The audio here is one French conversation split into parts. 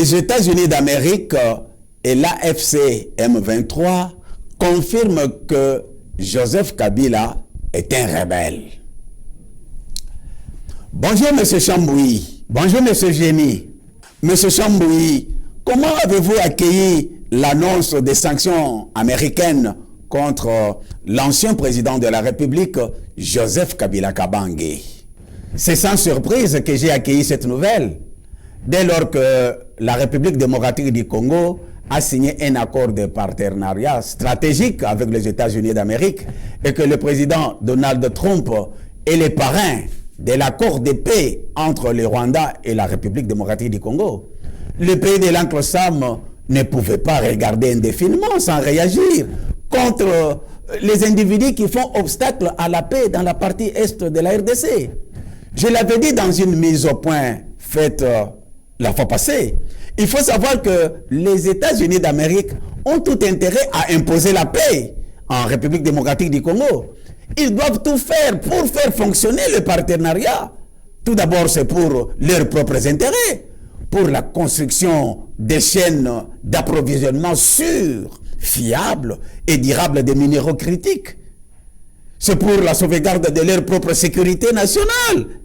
Les États-Unis d'Amérique et l'AFC M23 confirment que Joseph Kabila est un rebelle. Bonjour M. Chambouy, bonjour M. Génie. M. Chambouy, comment avez-vous accueilli l'annonce des sanctions américaines contre l'ancien président de la République, Joseph Kabila Kabange? C'est sans surprise que j'ai accueilli cette nouvelle, dès lors que la République démocratique du Congo a signé un accord de partenariat stratégique avec les États-Unis d'Amérique et que le président Donald Trump est le parrain de l'accord de paix entre le Rwanda et la République démocratique du Congo. Le pays de l'Oncle Sam ne pouvait pas regarder indéfiniment sans réagir contre les individus qui font obstacle à la paix dans la partie est de la RDC. Je l'avais dit dans une mise au point faite la fois passée. Il faut savoir que les États-Unis d'Amérique ont tout intérêt à imposer la paix en République démocratique du Congo. Ils doivent tout faire pour faire fonctionner le partenariat. Tout d'abord, c'est pour leurs propres intérêts, pour la construction des chaînes d'approvisionnement sûres, fiables et durables des minéraux critiques. C'est pour la sauvegarde de leur propre sécurité nationale.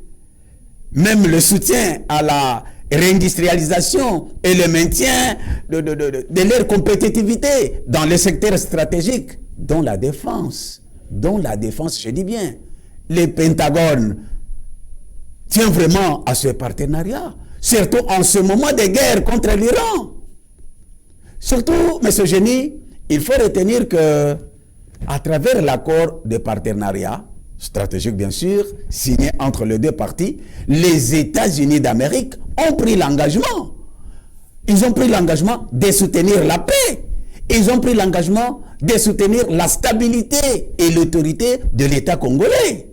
Même le soutien à la réindustrialisation et le maintien de leur compétitivité dans les secteurs stratégiques, dont la défense, je dis bien. Le Pentagone tient vraiment à ce partenariat, surtout en ce moment de guerre contre l'Iran. Surtout, M. Génie, il faut retenir que, à travers l'accord de partenariat, stratégique bien sûr, signé entre les deux parties, les États-Unis d'Amérique ont pris l'engagement. Ils ont pris l'engagement de soutenir la paix. Ils ont pris l'engagement de soutenir la stabilité et l'autorité de l'État congolais.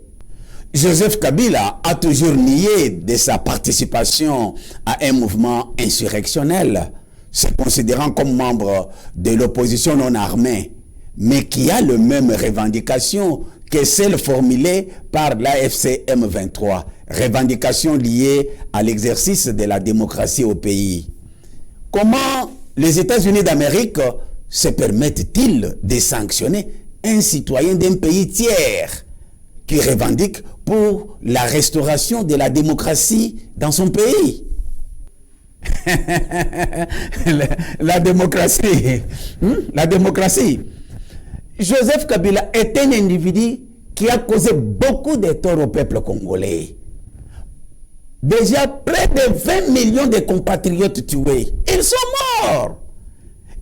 Joseph Kabila a toujours nié de sa participation à un mouvement insurrectionnel, se considérant comme membre de l'opposition non armée, mais qui a les mêmes revendications que celles formulées par l'AFC M23, revendications liées à l'exercice de la démocratie au pays. Comment les États-Unis d'Amérique se permettent-ils de sanctionner un citoyen d'un pays tiers qui revendique pour la restauration de la démocratie dans son pays? La démocratie. La démocratie. Joseph Kabila est un individu qui a causé beaucoup de tort au peuple congolais. Déjà près de 20 millions de compatriotes tués. Ils sont morts.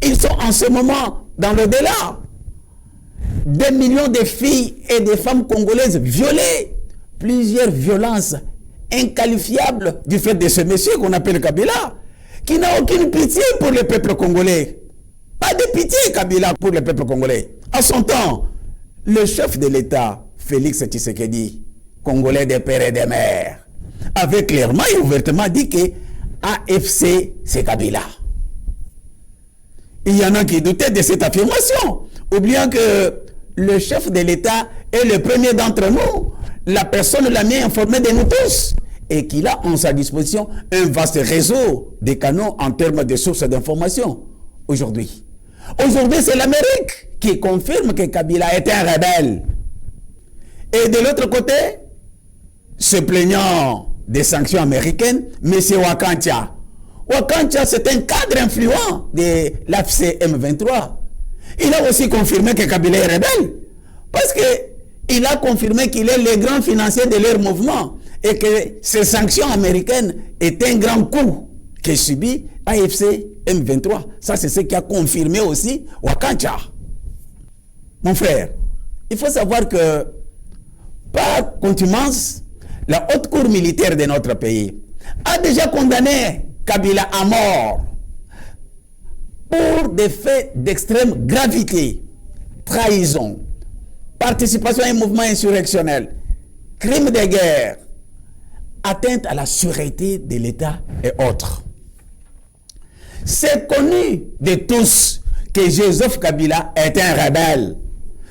Ils sont en ce moment dans le delà. Des millions de filles et de femmes congolaises violées. Plusieurs violences inqualifiables du fait de ce monsieur qu'on appelle Kabila, qui n'a aucune pitié pour le peuple congolais. Pas de pitié, Kabila, pour le peuple congolais. À son temps, le chef de l'État, Félix Tshisekedi, Congolais de père et de mère, avait clairement et ouvertement dit que AFC, c'est Kabila. Il y en a qui doutaient de cette affirmation, oubliant que le chef de l'État est le premier d'entre nous, la personne la mieux informée de nous tous, et qu'il a en sa disposition un vaste réseau de canaux en termes de sources d'information. Aujourd'hui, c'est l'Amérique qui confirme que Kabila est un rebelle. Et de l'autre côté, se plaignant des sanctions américaines, M. Wakantia. Wakantia, c'est un cadre influent de l'AFC M23. Il a aussi confirmé que Kabila est rebelle. Parce qu'il a confirmé qu'il est le grand financier de leur mouvement. Et que ces sanctions américaines est un grand coup que subit AFC M23. Ça, c'est ce qui a confirmé aussi Wakantia. Mon frère, il faut savoir que, par contumace, la haute cour militaire de notre pays a déjà condamné Kabila à mort pour des faits d'extrême gravité, trahison, participation à un mouvement insurrectionnel, crime de guerre, atteinte à la sûreté de l'État et autres. C'est connu de tous que Joseph Kabila est un rebelle.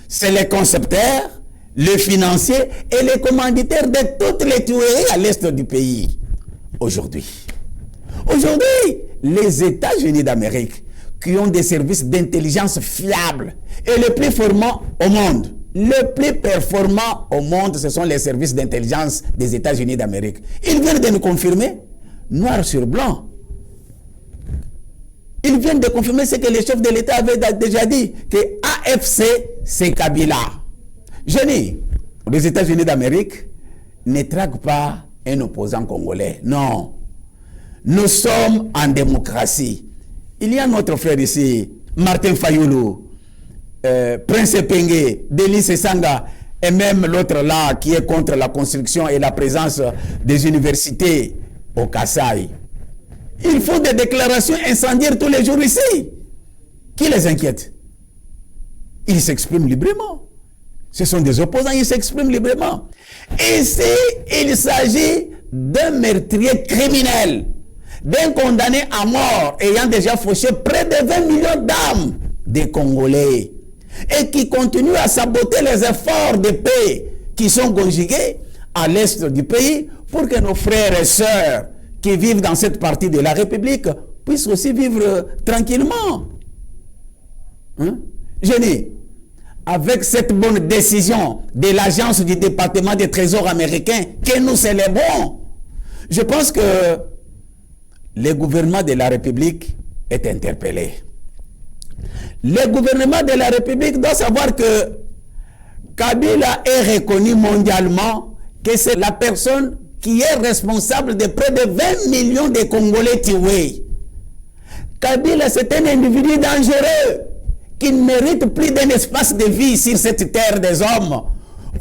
C'est le concepteur, le financier et le commanditaire de toutes les tueries à l'est du pays. Aujourd'hui, les États-Unis d'Amérique, qui ont des services d'intelligence fiables et les plus performants au monde. Les plus performants au monde, ce sont les services d'intelligence des États-Unis d'Amérique. Ils viennent de nous confirmer, noir sur blanc. Ils viennent de confirmer ce que les chefs de l'État avaient déjà dit, que AFC, c'est Kabila. Je dis, les États-Unis d'Amérique ne traquent pas un opposant congolais. Non. Nous sommes en démocratie. Il y a notre frère ici, Martin Fayoulou, Prince Pengue, Delis Sanga, et même l'autre là qui est contre la construction et la présence des universités au Kasaï. Ils font des déclarations incendiaires tous les jours ici. Qui les inquiète? Ils s'expriment librement. Ce sont des opposants, ils s'expriment librement. Ici, il s'agit d'un meurtrier criminel, d'un condamné à mort ayant déjà fauché près de 20 millions d'âmes des Congolais et qui continue à saboter les efforts de paix qui sont conjugués à l'est du pays pour que nos frères et sœurs qui vivent dans cette partie de la République puissent aussi vivre tranquillement. Hein? Je dis, avec cette bonne décision de l'agence du département des trésors américains que nous célébrons, je pense que le gouvernement de la République est interpellé. Le gouvernement de la République doit savoir que Kabila est reconnu mondialement que c'est la personne qui est responsable de près de 20 millions de Congolais tués. Kabila, c'est un individu dangereux qui ne mérite plus d'un espace de vie sur cette terre des hommes,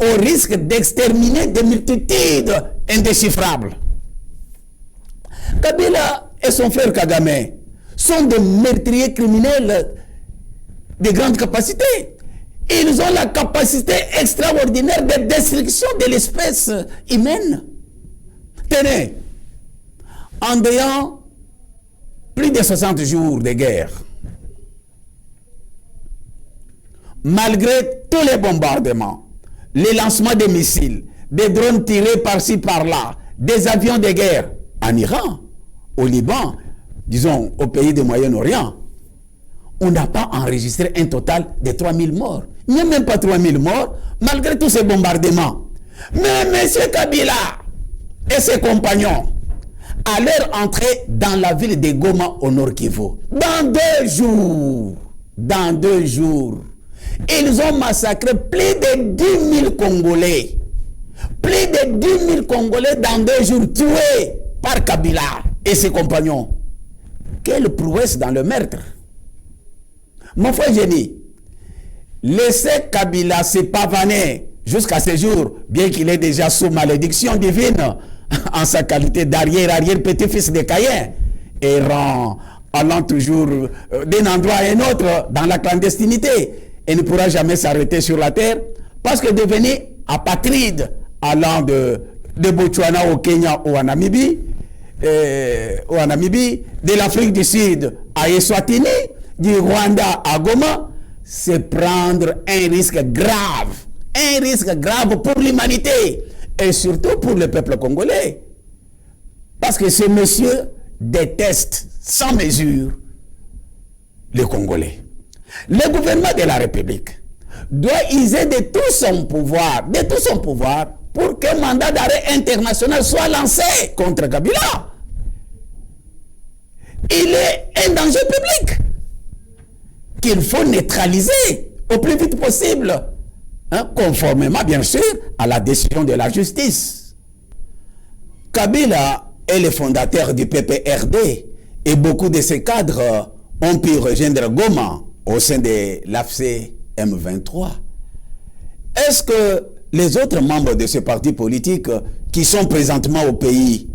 au risque d'exterminer des multitudes indéchiffrables. Kabila et son frère Kagame sont des meurtriers criminels de grande capacité. Ils ont la capacité extraordinaire de destruction de l'espèce humaine. Tenez, en ayant plus de 60 jours de guerre, malgré tous les bombardements, les lancements de missiles, des drones tirés par-ci par-là, des avions de guerre en Iran, au Liban, disons au pays du Moyen-Orient, on n'a pas enregistré un total de 3000 morts. Il n'y a même pas 3000 morts, malgré tous ces bombardements. Mais M. Kabila et ses compagnons, à leur entrée dans la ville de Goma au Nord Kivu, dans 2 jours, ils ont massacré plus de 10 000 Congolais. Plus de 10 000 Congolais dans 2 jours tués par Kabila et ses compagnons. Quelle prouesse dans le meurtre. Mon frère Génie, laissez Kabila se pavaner jusqu'à ce jour, bien qu'il est déjà sous malédiction divine, en sa qualité d'arrière-petit-fils de Caïn, errant, allant toujours d'un endroit à un autre dans la clandestinité, et ne pourra jamais s'arrêter sur la terre, parce que devenu apatride, allant de Botswana au Kenya ou en Namibie, de l'Afrique du Sud à Eswatini, du Rwanda à Goma, c'est prendre un risque grave pour l'humanité et surtout pour le peuple congolais. Parce que ce monsieur déteste sans mesure les Congolais. Le gouvernement de la République doit user de tout son pouvoir, pour qu'un mandat d'arrêt international soit lancé contre Kabila. Il est un danger public qu'il faut neutraliser au plus vite possible, hein, conformément bien sûr à la décision de la justice. Kabila est le fondateur du PPRD et beaucoup de ses cadres ont pu rejoindre Goma au sein de l'AFC M23. Est-ce que les autres membres de ce parti politique qui sont présentement au pays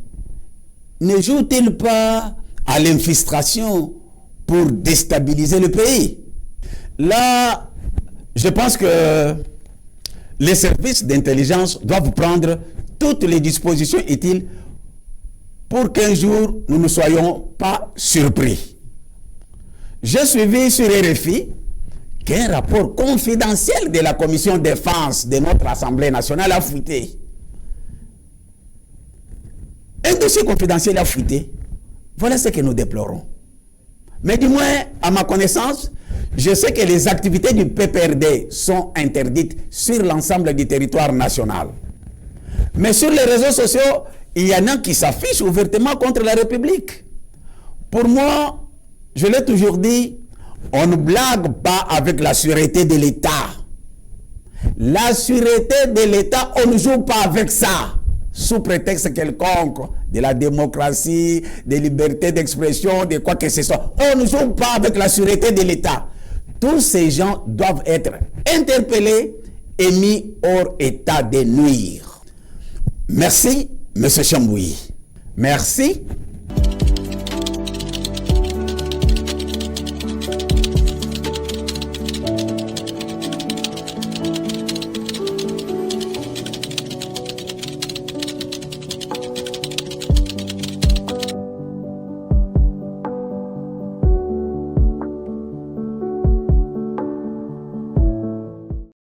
ne jouent-ils pas à l'infiltration pour déstabiliser le pays? Là, je pense que les services d'intelligence doivent prendre toutes les dispositions utiles pour qu'un jour, nous ne soyons pas surpris. J'ai suivi sur RFI qu'un rapport confidentiel de la commission défense de notre Assemblée nationale a fuité. Un dossier confidentiel a fuité Voilà ce que nous déplorons. Mais du moins, à ma connaissance, je sais que les activités du PPRD sont interdites sur l'ensemble du territoire national. Mais sur les réseaux sociaux, il y en a qui s'affichent ouvertement contre la République. Pour moi, je l'ai toujours dit, on ne blague pas avec la sûreté de l'État. La sûreté de l'État, on ne joue pas avec ça, sous prétexte quelconque de la démocratie, des libertés d'expression, de quoi que ce soit. On ne joue pas avec la sûreté de l'État. Tous ces gens doivent être interpellés et mis hors état de nuire. Merci, M. Chambouyi. Merci.